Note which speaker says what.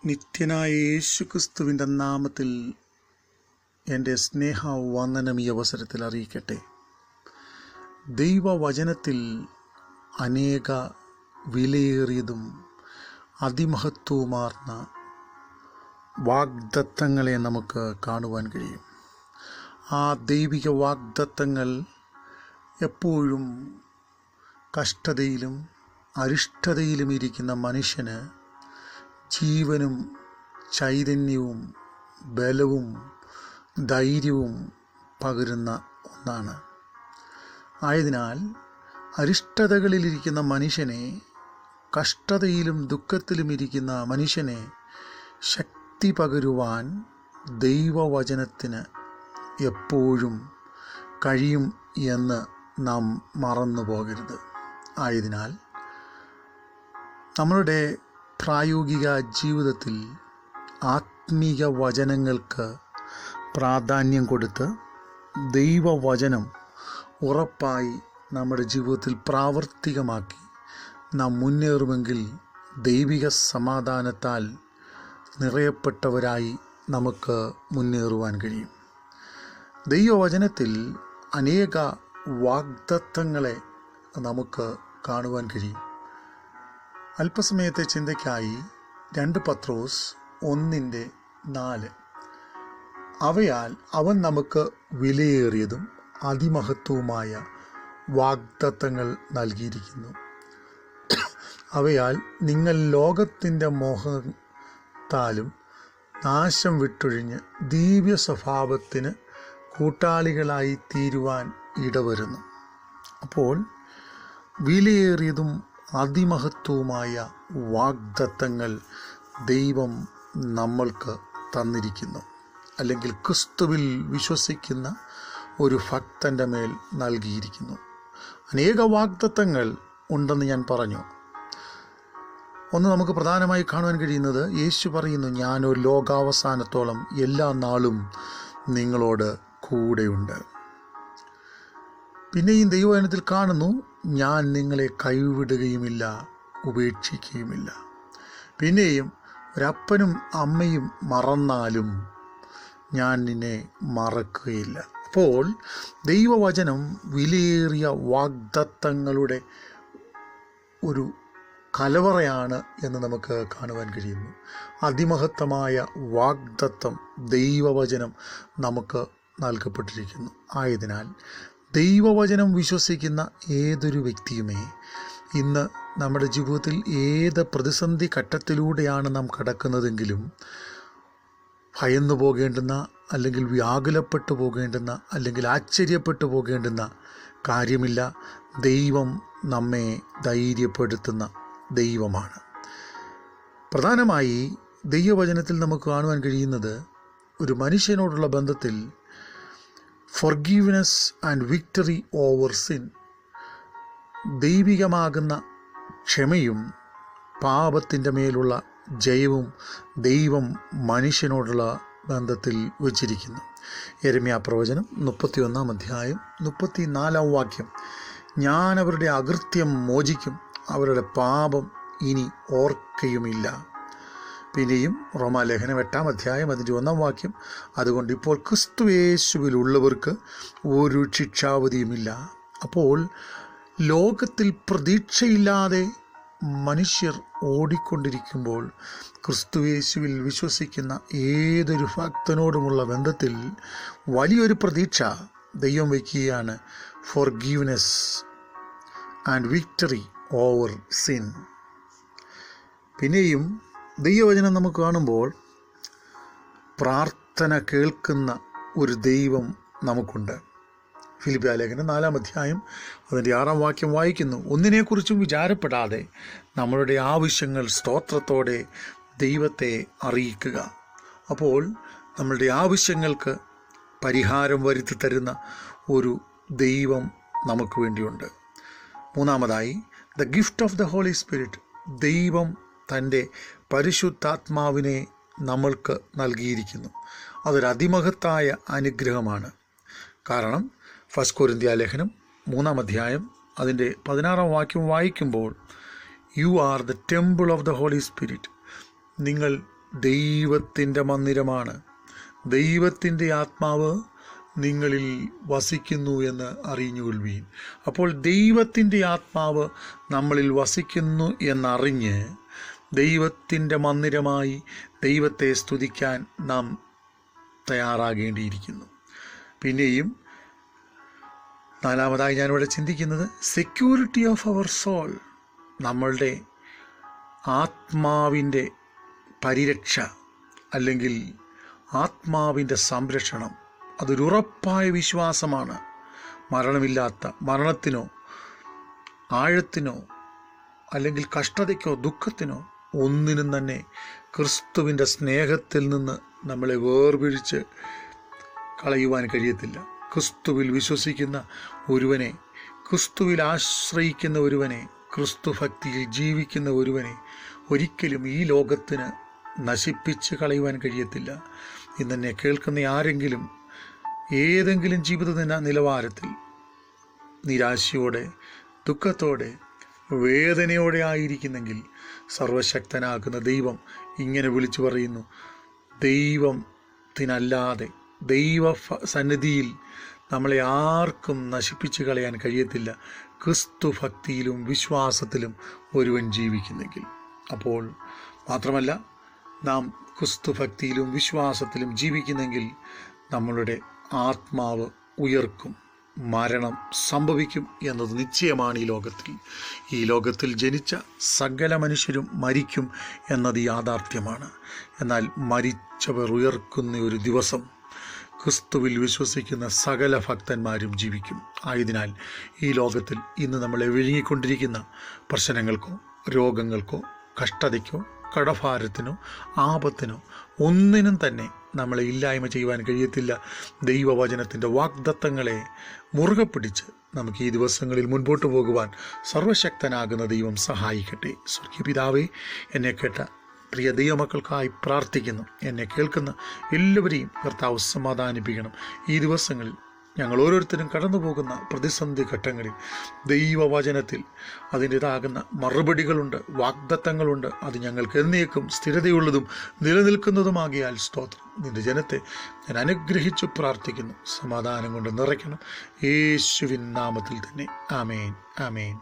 Speaker 1: നിത്യനായ യേശുക്രിസ്തുവിൻ്റെ നാമത്തിൽ എൻ്റെ സ്നേഹവന്ദനം ഈ അവസരത്തിൽ അറിയിക്കട്ടെ. ദൈവവചനത്തിൽ അനേക വിലയേറിയതും അതിമഹത്വവുമാർന്ന വാഗ്ദത്തങ്ങളെ നമുക്ക് കാണുവാൻ കഴിയും. ആ ദൈവിക വാഗ്ദത്തങ്ങൾ എപ്പോഴും കഷ്ടതയിലും അരിഷ്ടതയിലും ഇരിക്കുന്ന മനുഷ്യന് ജീവനും ചൈതന്യവും ബലവും ധൈര്യവും പകരുന്ന ഒന്നാണ്. ആയതിനാൽ അരിഷ്ടതകളിലിരിക്കുന്ന മനുഷ്യനെ, കഷ്ടതയിലും ദുഃഖത്തിലും ഇരിക്കുന്ന മനുഷ്യനെ ശക്തി പകരുവാൻ ദൈവവചനത്തിന് എപ്പോഴും കഴിയും എന്ന് നാം മറന്നു പോകരുത്. ആയതിനാൽ നമ്മളുടെ പ്രായോഗിക ജീവിതത്തിൽ ആത്മീക വചനങ്ങൾക്ക് പ്രാധാന്യം കൊടുത്ത് ദൈവവചനം ഉറപ്പായി നമ്മുടെ ജീവിതത്തിൽ പ്രാവർത്തികമാക്കി നാം മുന്നേറുമെങ്കിൽ ദൈവിക സമാധാനത്താൽ നിറയപ്പെട്ടവരായി നമുക്ക് മുന്നേറുവാൻ കഴിയും. ദൈവവചനത്തിൽ അനേക വാഗ്ദത്തങ്ങളെ നമുക്ക് കാണുവാൻ കഴിയും. അല്പസമയത്തെ ചിന്തയ്ക്കായി 2 പത്രോസ് 1:4 അവയാൽ അവൻ നമുക്ക് വിലയേറിയതും അതിമഹത്വവുമായ വാഗ്ദത്തങ്ങൾ നൽകിയിരിക്കുന്നു. അവയാൽ നിങ്ങൾ ലോകത്തിൻ്റെ മോഹത്താലും നാശം വിട്ടൊഴിഞ്ഞ് ദിവ്യ സ്വഭാവത്തിന് കൂട്ടാളികളായി തീരുവാൻ ഇടവരുന്നു. അപ്പോൾ വിലയേറിയതും അതിമഹത്വവുമായ വാഗ്ദത്തങ്ങൾ ദൈവം നമ്മൾക്ക് തന്നിരിക്കുന്നു, അല്ലെങ്കിൽ ക്രിസ്തുവിൽ വിശ്വസിക്കുന്ന ഒരു ഭക്തൻ്റെ മേൽ നൽകിയിരിക്കുന്നു. അനേക വാഗ്ദത്തങ്ങൾ ഉണ്ടെന്ന് ഞാൻ പറഞ്ഞു. ഒന്ന് നമുക്ക് പ്രധാനമായി കാണുവാൻ കഴിയുന്നത്, യേശു പറയുന്നു, ഞാനൊരു ലോകാവസാനത്തോളം എല്ലാ നാളും നിങ്ങളോട് കൂടെയുണ്ട്. പിന്നെയും ദൈവവചനത്തിൽ കാണുന്നു, ഞാൻ നിങ്ങളെ കൈവിടുകയുമില്ല, ഉപേക്ഷിക്കുകയുമില്ല. പിന്നെയും ഒരപ്പനും അമ്മയും മറന്നാലും ഞാൻ നിന്നെ മറക്കുകയില്ല. അപ്പോൾ ദൈവവചനം വിലയേറിയ വാഗ്ദത്തങ്ങളുടെ ഒരു കലവറയാണ് എന്ന് നമുക്ക് കാണുവാൻ കഴിയുന്നു. അതിമഹത്തമായ വാഗ്ദത്തം ദൈവവചനം നമുക്ക് നൽകപ്പെട്ടിരിക്കുന്നു. ആയതിനാൽ ദൈവവചനം വിശ്വസിക്കുന്ന ഏതൊരു വ്യക്തിയുമേ ഇന്ന് നമ്മുടെ ജീവിതത്തിൽ ഏത് പ്രതിസന്ധി ഘട്ടത്തിലൂടെയാണ് നാം കടക്കുന്നതെങ്കിലും ഭയന്നു പോകേണ്ടുന്ന, അല്ലെങ്കിൽ വ്യാകുലപ്പെട്ടു പോകേണ്ടുന്ന, അല്ലെങ്കിൽ ആശ്ചര്യപ്പെട്ടു പോകേണ്ടുന്ന കാര്യമില്ല. ദൈവം നമ്മെ ധൈര്യപ്പെടുത്തുന്ന ദൈവമാണ്. പ്രധാനമായി ദൈവവചനത്തിൽ നമുക്ക് കാണുവാൻ കഴിയുന്നത്, ഒരു മനുഷ്യനോടുള്ള ബന്ധത്തിൽ forgiveness and victory over sin, ദൈവികമാകുന്ന ക്ഷമയും പാപത്തിൻ്റെ മേലുള്ള ജയവും ദൈവം മനുഷ്യനോടുള്ള ബന്ധത്തിൽ വച്ചിരിക്കുന്നു. യെരമ്യാ പ്രവചനം 31:34 ഞാൻ അവരുടെ അകൃത്യം മോചിക്കും, അവരുടെ പാപം ഇനി ഓർക്കയുമില്ല. പിന്നെയും റോമാലേഖനം 8:1 അതുകൊണ്ട് ഇപ്പോൾ ക്രിസ്തുയേശുവിലുള്ളവർക്ക് ഒരു ശിക്ഷാവധിയുമില്ല. അപ്പോൾ ലോകത്തിൽ പ്രതീക്ഷയില്ലാതെ മനുഷ്യർ ഓടിക്കൊണ്ടിരിക്കുമ്പോൾ ക്രിസ്തുയേശുവിൽ വിശ്വസിക്കുന്ന ഏതൊരു ഭക്തനോടുമുള്ള ബന്ധത്തിൽ വലിയൊരു പ്രതീക്ഷ ദൈവം വയ്ക്കുകയാണ്. Forgiveness and victory over sin. പിന്നെയും ദൈവവചനം നമുക്ക് കാണുമ്പോൾ പ്രാർത്ഥന കേൾക്കുന്ന ഒരു ദൈവം നമുക്കുണ്ട്. ഫിലിപ്പിയ ലേഖനം 4 അതിൻ്റെ 6 വായിക്കുന്നു, ഒന്നിനെക്കുറിച്ചും വിചാരപ്പെടാതെ നമ്മളുടെ ആവശ്യങ്ങൾ സ്തോത്രത്തോടെ ദൈവത്തെ അറിയിക്കുക. അപ്പോൾ നമ്മളുടെ ആവശ്യങ്ങൾക്ക് പരിഹാരം വരുത്തി തരുന്ന ഒരു ദൈവം നമുക്ക് വേണ്ടിയുണ്ട്. 3 the gift of the Holy Spirit, ദൈവം തൻ്റെ പരിശുദ്ധാത്മാവിനെ നമ്മൾക്ക് നൽകിയിരിക്കുന്നു. അതൊരു അതിമഹത്തായ അനുഗ്രഹമാണ്. കാരണം 1 കൊരിന്ത്യർ ലേഖനം 3 അതിൻ്റെ 16 വായിക്കുമ്പോൾ, you are the temple of the Holy Spirit, നിങ്ങൾ ദൈവത്തിൻ്റെ മന്ദിരമാണ്. ദൈവത്തിൻ്റെ ആത്മാവ് നിങ്ങളിൽ വസിക്കുന്നു എന്ന് അറിഞ്ഞുകൊള്ളുവീൻ. അപ്പോൾ ദൈവത്തിൻ്റെ ആത്മാവ് നമ്മളിൽ വസിക്കുന്നു എന്നറിഞ്ഞ് ദൈവത്തിൻ്റെ മന്ദിരമായി ദൈവത്തെ സ്തുതിക്കാൻ നാം തയ്യാറാകേണ്ടിയിരിക്കുന്നു. പിന്നെയും നാലാമതായി ഞാനിവിടെ ചിന്തിക്കുന്നത് സെക്യൂരിറ്റി ഓഫ് അവർ സോൾ. നമ്മളുടെ ആത്മാവിൻ്റെ പരിരക്ഷ അല്ലെങ്കിൽ ആത്മാവിൻ്റെ സംരക്ഷണം അതൊരു ഉറപ്പായ വിശ്വാസമാണ്. മരണമില്ലാത്ത, മരണത്തിനോ ആഴത്തിനോ അല്ലെങ്കിൽ കഷ്ടതയ്ക്കോ ദുഃഖത്തിനോ ഒന്നിനും തന്നെ ക്രിസ്തുവിൻ്റെ സ്നേഹത്തിൽ നിന്ന് നമ്മളെ വേർപിരിച്ച് കളയുവാൻ കഴിയത്തില്ല. ക്രിസ്തുവിൽ വിശ്വസിക്കുന്ന ഒരുവനെ, ക്രിസ്തുവിൽ ആശ്രയിക്കുന്ന ഒരുവനെ, ക്രിസ്തു ഭക്തിയിൽ ജീവിക്കുന്ന ഒരുവനെ ഒരിക്കലും ഈ ലോകത്തിന് നശിപ്പിച്ച് കളയുവാൻ കഴിയത്തില്ല. ഇന്നെന്നെ കേൾക്കുന്ന ആരെങ്കിലും ഏതെങ്കിലും ജീവിത നിലവാരത്തിൽ നിരാശയോടെ, ദുഃഖത്തോടെ, വേദനയോടെ ആയിരിക്കുന്നെങ്കിൽ സർവശക്തനാകുന്ന ദൈവം ഇങ്ങനെ വിളിച്ചു പറയുന്നു, ദൈവത്തിനല്ലാതെ, ദൈവ സന്നിധിയിൽ നമ്മളെ ആർക്കും നശിപ്പിച്ച് കളയാൻ കഴിയത്തില്ല, ക്രിസ്തു ഭക്തിയിലും വിശ്വാസത്തിലും ഒരുവൻ ജീവിക്കുന്നെങ്കിൽ. അപ്പോൾ മാത്രമല്ല, നാം ക്രിസ്തു ഭക്തിയിലും വിശ്വാസത്തിലും ജീവിക്കുന്നെങ്കിൽ നമ്മളുടെ ആത്മാവ് ഉയർക്കും, മരണം സംഭവിക്കും എന്നത് നിശ്ചയമാണ്. ഈ ലോകത്തിൽ ജനിച്ച സകല മനുഷ്യരും മരിക്കും എന്നത് യാഥാർത്ഥ്യമാണ്. എന്നാൽ മരിച്ചവർ ഉയർക്കുന്ന ഒരു ദിവസം ക്രിസ്തുവിൽ വിശ്വസിക്കുന്ന സകല ഭക്തന്മാരും ജീവിക്കും. ആയതിനാൽ ഈ ലോകത്തിൽ ഇന്ന് നമ്മളെ വിഴുങ്ങിക്കൊണ്ടിരിക്കുന്ന പ്രശ്നങ്ങൾക്കോ രോഗങ്ങൾക്കോ കഷ്ടതയ്ക്കോ കടഭാരത്തിനോ ആപത്തിനോ ഒന്നിനും തന്നെ നമ്മളെ ഇല്ലായ്മ ചെയ്യുവാൻ കഴിയത്തില്ല. ദൈവവചനത്തിൻ്റെ വാഗ്ദത്തങ്ങളെ മുറുകെ പിടിച്ച് നമുക്ക് ഈ ദിവസങ്ങളിൽ മുൻപോട്ട് പോകുവാൻ സർവശക്തനാകുന്ന ദൈവം സഹായിക്കട്ടെ. സ്വർഗീയ പിതാവേ, എന്നെ കേട്ട പ്രിയ ദൈവമക്കൾക്കായി പ്രാർത്ഥിക്കുന്നു. എന്നെ കേൾക്കുന്ന എല്ലാവരെയും കർത്താവ് സമാധാനിപ്പിക്കണം. ഈ ദിവസങ്ങളിൽ ഞങ്ങൾ ഓരോരുത്തരും കടന്നു പോകുന്ന പ്രതിസന്ധി ഘട്ടങ്ങളിൽ ദൈവവചനത്തിൽ അതിൻ്റെതാകുന്ന മറുപടികളുണ്ട്, വാഗ്ദത്തങ്ങളുണ്ട്. അത് ഞങ്ങൾക്ക് എന്നേക്കും സ്ഥിരതയുള്ളതും നിലനിൽക്കുന്നതുമാകിയാൽ സ്തോത്രം. നിൻ്റെ ജനത്തെ ഞാൻ അനുഗ്രഹിച്ചു പ്രാർത്ഥിക്കുന്നു. സമാധാനം കൊണ്ട് നിറയ്ക്കണം. യേശുവിൻ നാമത്തിൽ തന്നെ. ആമേൻ, ആമേൻ.